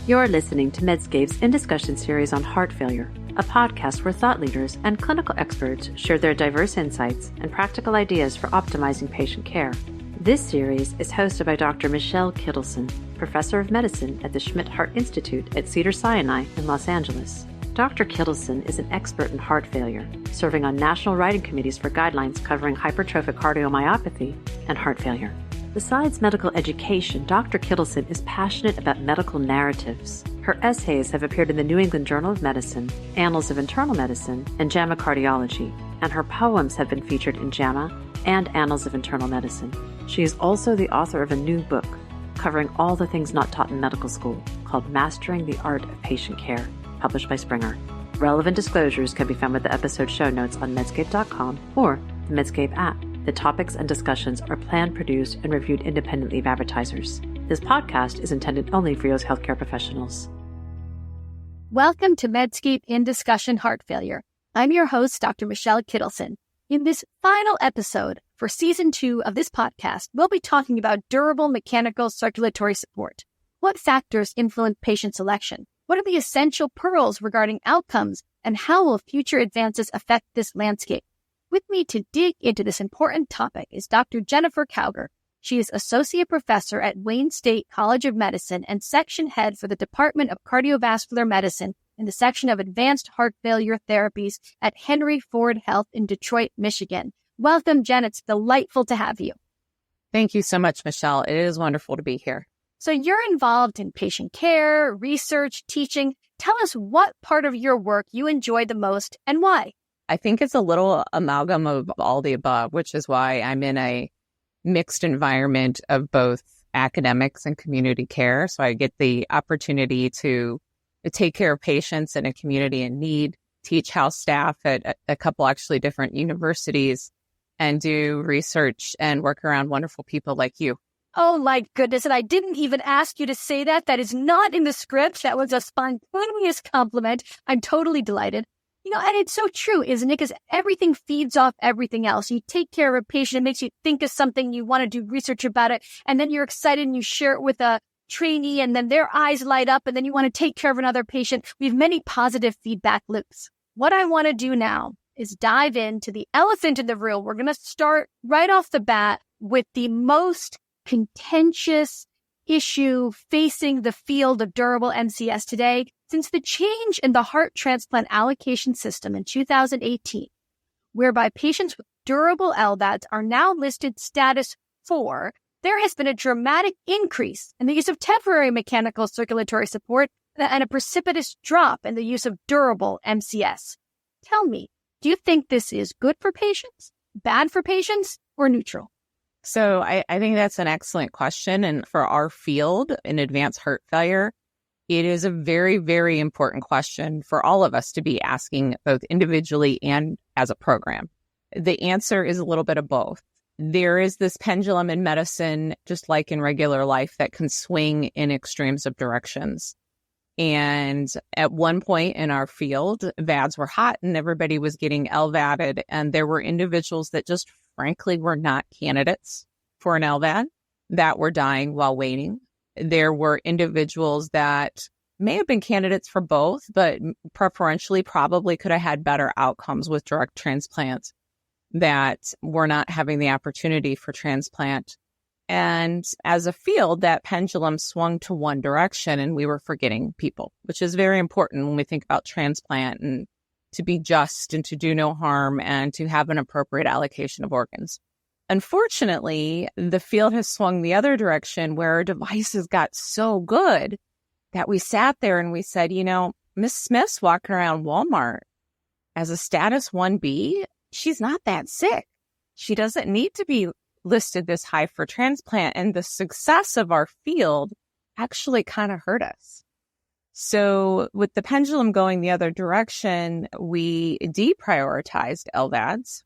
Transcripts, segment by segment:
You're listening to Medscape's In Discussion series on heart failure, a podcast where thought leaders and clinical experts share their diverse insights and practical ideas for optimizing patient care. This series is hosted by Dr. Michelle Kittleson, Professor of Medicine at the Schmidt Heart Institute at Cedars-Sinai in Los Angeles. Dr. Kittleson is an expert in heart failure, serving on national writing committees for guidelines covering hypertrophic cardiomyopathy and heart failure. Besides medical education, Dr. Kittleson is passionate about medical narratives. Her essays have appeared in the New England Journal of Medicine, Annals of Internal Medicine, and JAMA Cardiology, and her poems have been featured in JAMA and Annals of Internal Medicine. She is also the author of a new book covering all the things not taught in medical school, called Mastering the Art of Patient Care, published by Springer. Relevant disclosures can be found with the episode show notes on Medscape.com or the Medscape app. The topics and discussions are planned, produced, and reviewed independently of advertisers. This podcast is intended only for U.S. healthcare professionals. Welcome to Medscape In Discussion Heart Failure. I'm your host, Dr. Michelle Kittleson. In this final episode for Season 2 of this podcast, we'll be talking about durable mechanical circulatory support. What factors influence patient selection? What are the essential pearls regarding outcomes? And how will future advances affect this landscape? With me to dig into this important topic is Dr. Jennifer Cowger. She is Associate Professor at Wayne State College of Medicine and Section Head for the Department of Cardiovascular Medicine in the Section of Advanced Heart Failure Therapies at Henry Ford Health in Detroit, Michigan. Welcome, Jen. It's delightful to have you. Thank you so much, Michelle. It is wonderful to be here. So you're involved in patient care, research, teaching. Tell us what part of your work you enjoy the most and why. I think it's a little amalgam of all the above, which is why I'm in a mixed environment of both academics and community care. So I get the opportunity to take care of patients in a community in need, teach house staff at a couple actually different universities, and do research and work around wonderful people like you. Oh my goodness. And I didn't even ask you to say that. That is not in the script. That was a spontaneous compliment. I'm totally delighted. And it's so true, isn't it? Because everything feeds off everything else. You take care of a patient, it makes you think of something, you want to do research about it, and then you're excited and you share it with a trainee, and then their eyes light up, and then you want to take care of another patient. We have many positive feedback loops. What I want to do now is dive into the elephant in the room. We're going to start right off the bat with the most contentious issue facing the field of durable MCS today. Since the change in the heart transplant allocation system in 2018, whereby patients with durable LVADs are now listed status 4, there has been a dramatic increase in the use of temporary mechanical circulatory support and a precipitous drop in the use of durable MCS. Tell me, do you think this is good for patients, bad for patients, or neutral? So I think that's an excellent question. And for our field in advanced heart failure, it is a very, very important question for all of us to be asking both individually and as a program. The answer is a little bit of both. There is this pendulum in medicine, just like in regular life, that can swing in extremes of directions. And at one point in our field, VADs were hot and everybody was getting LVADed. And there were individuals that just frankly were not candidates for an LVAD that were dying while waiting. There were individuals that may have been candidates for both, but preferentially probably could have had better outcomes with direct transplants that were not having the opportunity for transplant. And as a field, that pendulum swung to one direction and we were forgetting people, which is very important when we think about transplant and to be just and to do no harm and to have an appropriate allocation of organs. Unfortunately, the field has swung the other direction where our devices got so good that we sat there and we said, Miss Smith's walking around Walmart as a status 1B. She's not that sick. She doesn't need to be listed this high for transplant. And the success of our field actually kind of hurt us. So with the pendulum going the other direction, we deprioritized LVADs.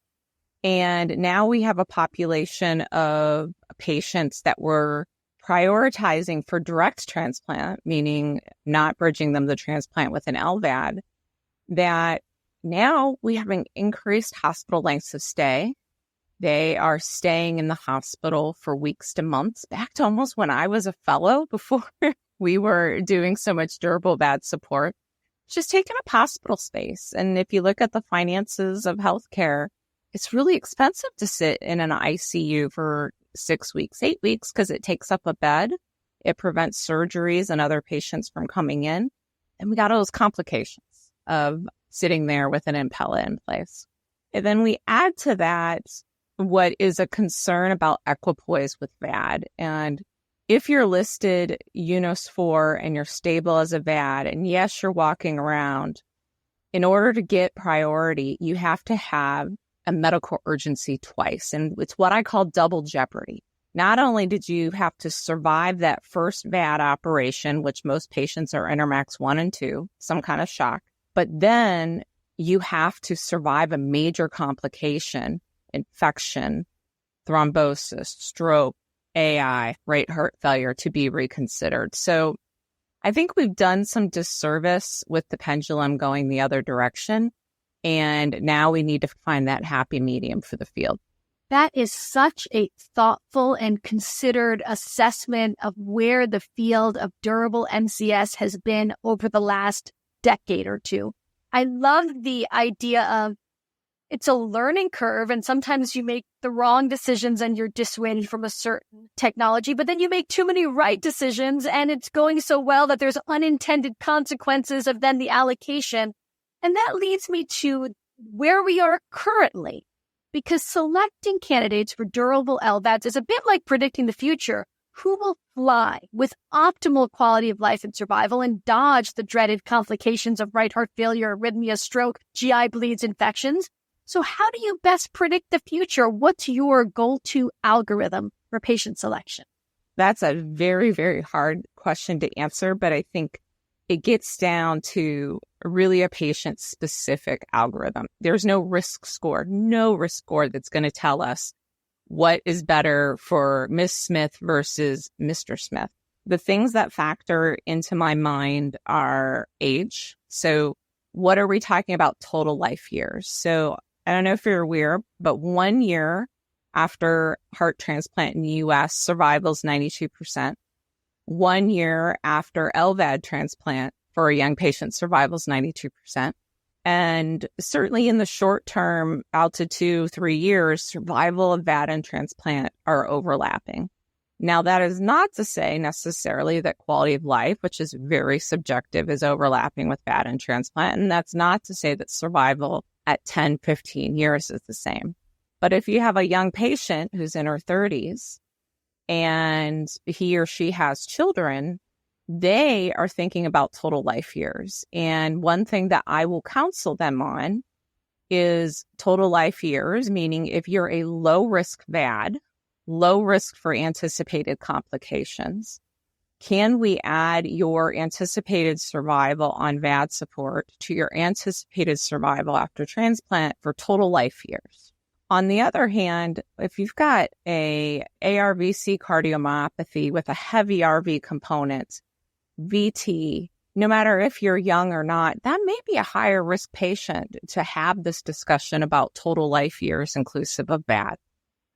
And now we have a population of patients that we're prioritizing for direct transplant, meaning not bridging them to transplant with an LVAD, that now we have an increased hospital lengths of stay. They are staying in the hospital for weeks to months, back to almost when I was a fellow before we were doing so much durable VAD support, just taking up hospital space. And if you look at the finances of healthcare, it's really expensive to sit in an ICU for 6 weeks, 8 weeks, because it takes up a bed. It prevents surgeries and other patients from coming in. And we got all those complications of sitting there with an impella in place. And then we add to that what is a concern about equipoise with VAD. And if you're listed UNOS 4 and you're stable as a VAD, and yes, you're walking around, in order to get priority, you have to have a medical urgency twice. And it's what I call double jeopardy. Not only did you have to survive that first VAD operation, which most patients are Intermax 1 and 2, some kind of shock, but then you have to survive a major complication, infection, thrombosis, stroke, AI, right heart failure to be reconsidered. So I think we've done some disservice with the pendulum going the other direction. And now we need to find that happy medium for the field. That is such a thoughtful and considered assessment of where the field of durable MCS has been over the last decade or two. I love the idea of it's a learning curve, and sometimes you make the wrong decisions and you're dissuaded from a certain technology, but then you make too many right decisions and it's going so well that there's unintended consequences of then the allocation. And that leads me to where we are currently, because selecting candidates for durable LVADs is a bit like predicting the future. Who will fly with optimal quality of life and survival and dodge the dreaded complications of right heart failure, arrhythmia, stroke, GI bleeds, infections? So how do you best predict the future? What's your go-to algorithm for patient selection? That's a very, very hard question to answer, but I think it gets down to really a patient-specific algorithm. There's no risk score that's going to tell us what is better for Miss Smith versus Mr. Smith. The things that factor into my mind are age. So what are we talking about total life years? So I don't know if you're aware, but 1 year after heart transplant in the U.S., survival is 92%. 1 year after LVAD transplant for a young patient, survival is 92%. And certainly in the short term, out to 2-3 years, survival of VAD and transplant are overlapping. Now, that is not to say necessarily that quality of life, which is very subjective, is overlapping with VAD and transplant. And that's not to say that survival at 10, 15 years is the same. But if you have a young patient who's in her 30s and he or she has children, they are thinking about total life years. And one thing that I will counsel them on is total life years, meaning if you're a low risk VAD, low risk for anticipated complications, can we add your anticipated survival on VAD support to your anticipated survival after transplant for total life years? On the other hand, if you've got a ARVC cardiomyopathy with a heavy RV component, VT, no matter if you're young or not, that may be a higher risk patient to have this discussion about total life years inclusive of VAD.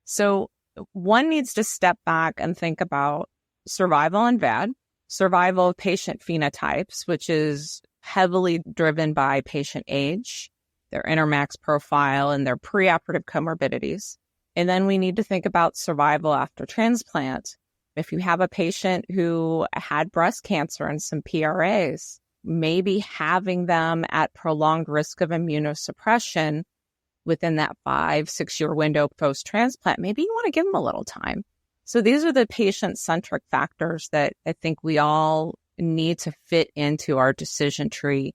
So one needs to step back and think about survival on VAD, survival of patient phenotypes, which is heavily driven by patient age, their Intermax profile, and their preoperative comorbidities. And then we need to think about survival after transplant. If you have a patient who had breast cancer and some PRAs, maybe having them at prolonged risk of immunosuppression within that 5-6 year window post-transplant, maybe you want to give them a little time. So these are the patient-centric factors that I think we all need to fit into our decision tree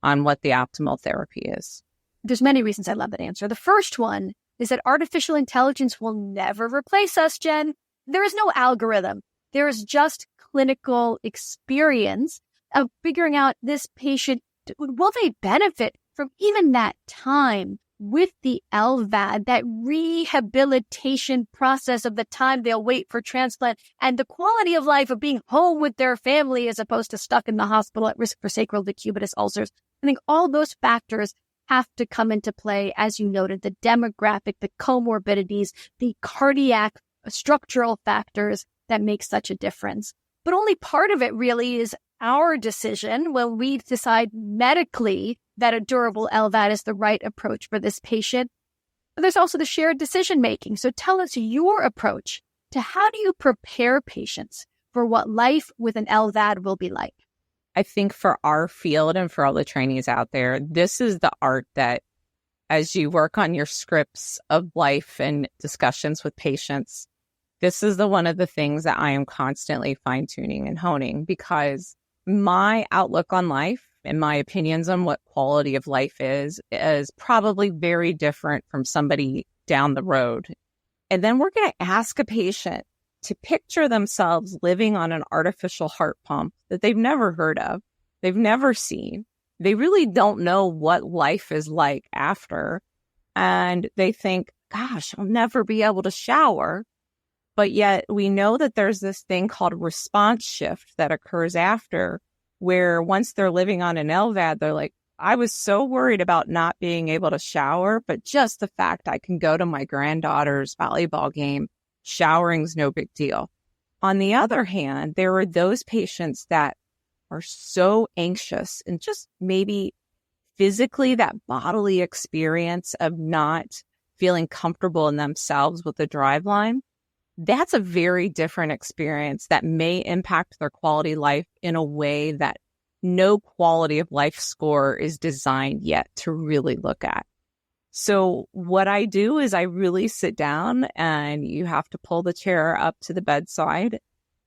on what the optimal therapy is. There's many reasons I love that answer. The first one is that artificial intelligence will never replace us, Jen. There is no algorithm. There is just clinical experience of figuring out this patient, will they benefit from even that time with the LVAD, that rehabilitation process of the time they'll wait for transplant and the quality of life of being home with their family as opposed to stuck in the hospital at risk for sacral decubitus ulcers. I think all those factors have to come into play, as you noted, the demographic, the comorbidities, the cardiac structural factors that make such a difference. But only part of it really is our decision when we decide medically that a durable LVAD is the right approach for this patient. But there's also the shared decision-making. So tell us your approach to how do you prepare patients for what life with an LVAD will be like? I think for our field and for all the trainees out there, this is the art that as you work on your scripts of life and discussions with patients, this is one of the things that I am constantly fine-tuning and honing, because my outlook on life and my opinions on what quality of life is probably very different from somebody down the road. And then we're going to ask a patient to picture themselves living on an artificial heart pump that they've never heard of, they've never seen. They really don't know what life is like after. And they think, gosh, I'll never be able to shower. But yet we know that there's this thing called response shift that occurs after, where once they're living on an LVAD, they're like, I was so worried about not being able to shower, but just the fact I can go to my granddaughter's volleyball game, showering's no big deal. On the other hand, there are those patients that are so anxious and just maybe physically that bodily experience of not feeling comfortable in themselves with the driveline. That's a very different experience that may impact their quality of life in a way that no quality of life score is designed yet to really look at. So what I do is I really sit down, and you have to pull the chair up to the bedside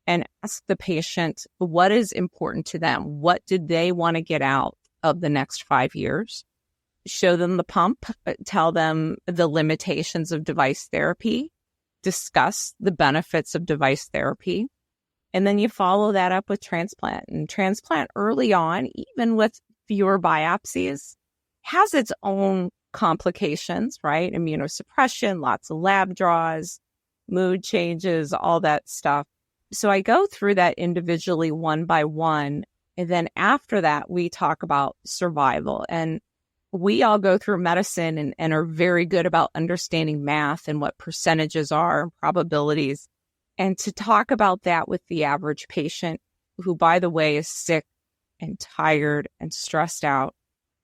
and ask the patient what is important to them. What did they want to get out of the next 5 years? Show them the pump, tell them the limitations of device therapy, discuss the benefits of device therapy. And then you follow that up with transplant. And transplant early on, even with fewer biopsies, has its own complications, right? Immunosuppression, lots of lab draws, mood changes, all that stuff. So I go through that individually one by one. And then after that, we talk about survival. And we all go through medicine and are very good about understanding math and what percentages are and probabilities. And to talk about that with the average patient, who, by the way, is sick and tired and stressed out.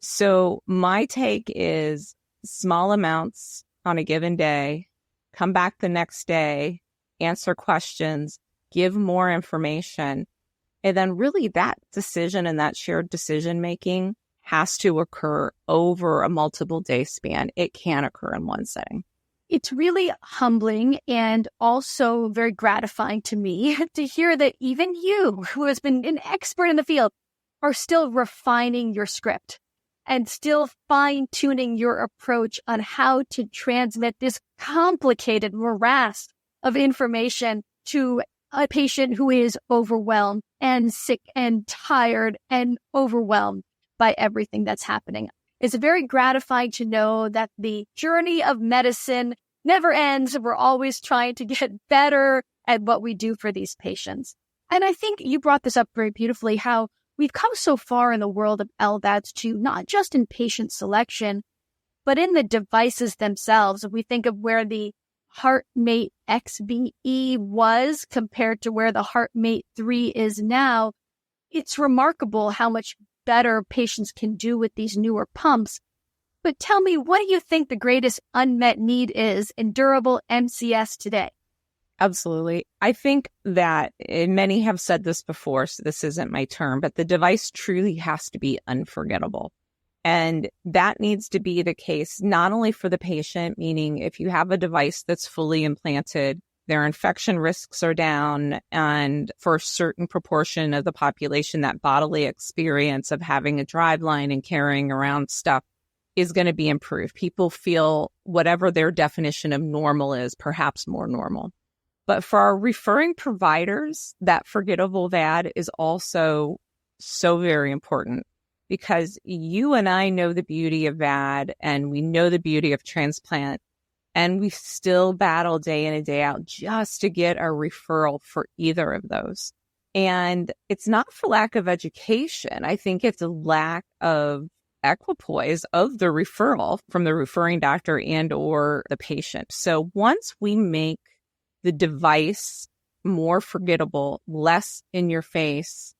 So my take is small amounts on a given day, come back the next day, answer questions, give more information. And then really that decision and that shared decision making has to occur over a multiple day span. It can't occur in one setting. It's really humbling and also very gratifying to me to hear that even you, who has been an expert in the field, are still refining your script and still fine-tuning your approach on how to transmit this complicated morass of information to a patient who is overwhelmed and sick and tired and overwhelmed by everything that's happening. It's very gratifying to know that the journey of medicine never ends. We're always trying to get better at what we do for these patients. And I think you brought this up very beautifully, how we've come so far in the world of LVADs to not just in patient selection, but in the devices themselves. If we think of where the HeartMate XBE was compared to where the HeartMate 3 is now, it's remarkable how much better patients can do with these newer pumps. But tell me, what do you think the greatest unmet need is in durable MCS today? Absolutely. I think that, and many have said this before, so this isn't my term, but the device truly has to be unforgettable. And that needs to be the case not only for the patient, meaning if you have a device that's fully implanted, their infection risks are down, and for a certain proportion of the population, that bodily experience of having a driveline and carrying around stuff is going to be improved. People feel whatever their definition of normal is, perhaps more normal. But for our referring providers, that forgettable VAD is also so very important, because you and I know the beauty of VAD and we know the beauty of transplant, and we still battle day in and day out just to get a referral for either of those. And it's not for lack of education. I think it's a lack of equipoise of the referral from the referring doctor and or the patient. So once we make the device more forgettable, less in your face.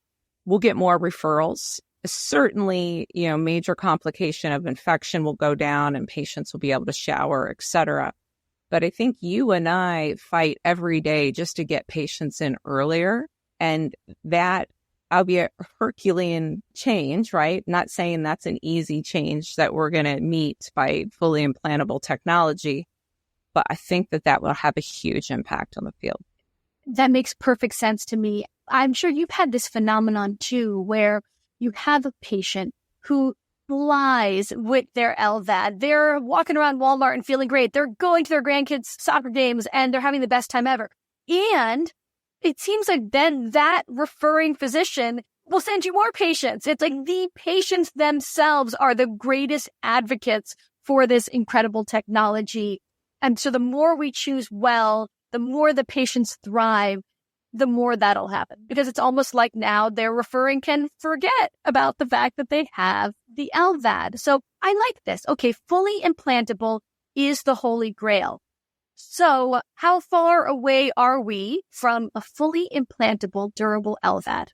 We'll get more referrals. Certainly, major complication of infection will go down and patients will be able to shower, et cetera. But I think you and I fight every day just to get patients in earlier. And that, I'll be a Herculean change, right? Not saying that's an easy change that we're going to meet by fully implantable technology. But I think that will have a huge impact on the field. That makes perfect sense to me. I'm sure you've had this phenomenon too, where you have a patient who flies with their LVAD. They're walking around Walmart and feeling great. They're going to their grandkids' soccer games and they're having the best time ever. And it seems like then that referring physician will send you more patients. It's like the patients themselves are the greatest advocates for this incredible technology. And so the more we choose well, the more the patients thrive, the more that'll happen. Because it's almost like now their referring can forget about the fact that they have the LVAD. So I like this. Okay, fully implantable is the holy grail. So how far away are we from a fully implantable, durable LVAD?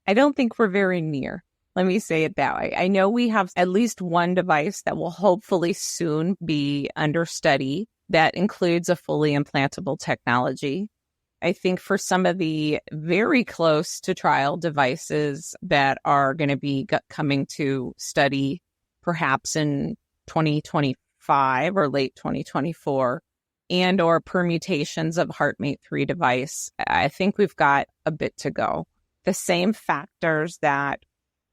I don't think we're very near. Let me say it that way. I know we have at least one device that will hopefully soon be under study that includes a fully implantable technology. I think for some of the very close to trial devices that are going to be coming to study perhaps in 2025 or late 2024 and or permutations of HeartMate 3 device, I think we've got a bit to go. The same factors that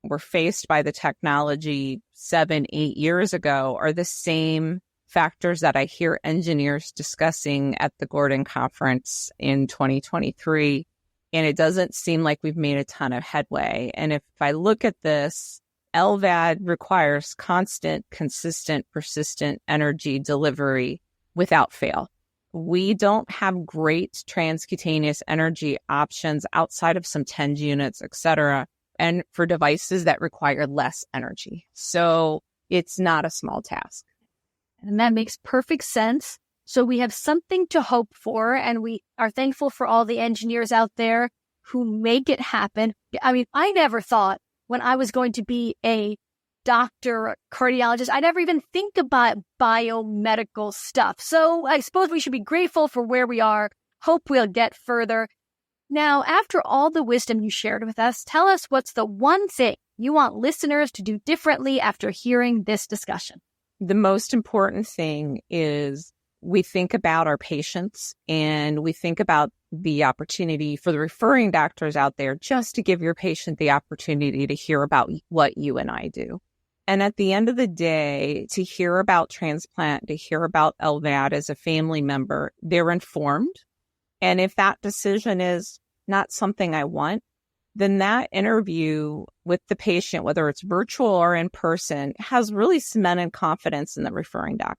were faced by the technology 7-8 years ago are the same factors that I hear engineers discussing at the Gordon conference in 2023. And it doesn't seem like we've made a ton of headway. And if I look at this, LVAD requires constant, consistent, persistent energy delivery without fail. We don't have great transcutaneous energy options outside of some TENS units, et cetera, and for devices that require less energy. So it's not a small task. And that makes perfect sense. So we have something to hope for, and we are thankful for all the engineers out there who make it happen. I mean, I never thought when I was going to be a doctor, a cardiologist, I never even think about biomedical stuff. So I suppose we should be grateful for where we are. Hope we'll get further. Now, after all the wisdom you shared with us, tell us what's the one thing you want listeners to do differently after hearing this discussion. The most important thing is we think about our patients and we think about the opportunity for the referring doctors out there just to give your patient the opportunity to hear about what you and I do. And at the end of the day, to hear about transplant, to hear about LVAD as a family member, they're informed. And if that decision is not something I want, then that interview with the patient, whether it's virtual or in person, has really cemented confidence in the referring doctor.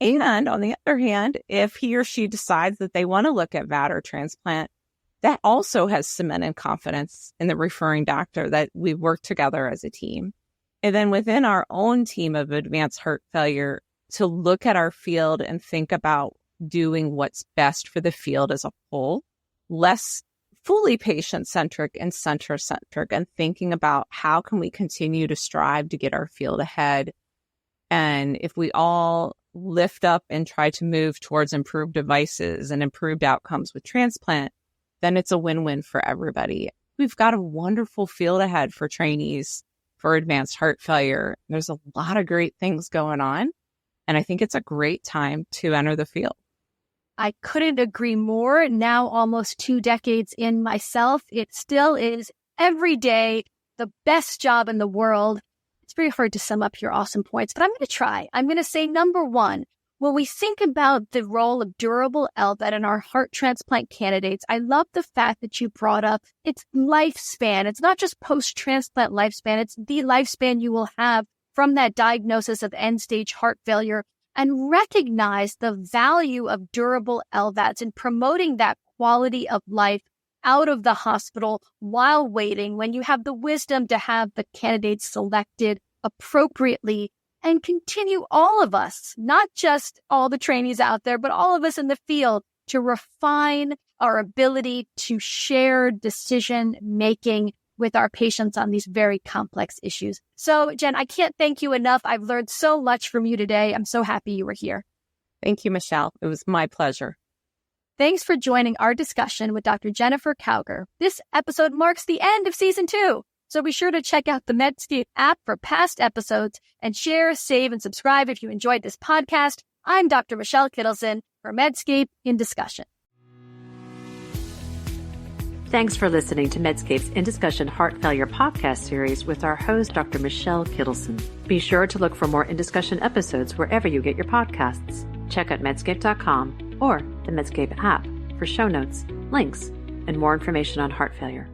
And on the other hand, if he or she decides that they want to look at VAD or transplant, that also has cemented confidence in the referring doctor that we've worked together as a team. And then within our own team of advanced heart failure, to look at our field and think about doing what's best for the field as a whole, less fully patient-centric and center-centric, and thinking about how can we continue to strive to get our field ahead. And if we all lift up and try to move towards improved devices and improved outcomes with transplant, then it's a win-win for everybody. We've got a wonderful field ahead for trainees for advanced heart failure. There's a lot of great things going on, and I think it's a great time to enter the field. I couldn't agree more. Now, almost 2 decades in myself, it still is every day the best job in the world. It's very hard to sum up your awesome points, but I'm going to try. I'm going to say number one, when we think about the role of durable LVAD in our heart transplant candidates, I love the fact that you brought up its lifespan. It's not just post-transplant lifespan. It's the lifespan you will have from that diagnosis of end-stage heart failure, and recognize the value of durable LVADs in promoting that quality of life out of the hospital while waiting, when you have the wisdom to have the candidates selected appropriately, and continue all of us, not just all the trainees out there, but all of us in the field, to refine our ability to share decision making with our patients on these very complex issues. So, Jen, I can't thank you enough. I've learned so much from you today. I'm so happy you were here. Thank you, Michelle. It was my pleasure. Thanks for joining our discussion with Dr. Jennifer Cowger. This episode marks the end of season 2. So be sure to check out the Medscape app for past episodes and share, save, and subscribe if you enjoyed this podcast. I'm Dr. Michelle Kittleson for Medscape in Discussion. Thanks for listening to Medscape's In Discussion Heart Failure podcast series with our host, Dr. Michelle Kittleson. Be sure to look for more In Discussion episodes wherever you get your podcasts. Check out Medscape.com or the Medscape app for show notes, links, and more information on heart failure.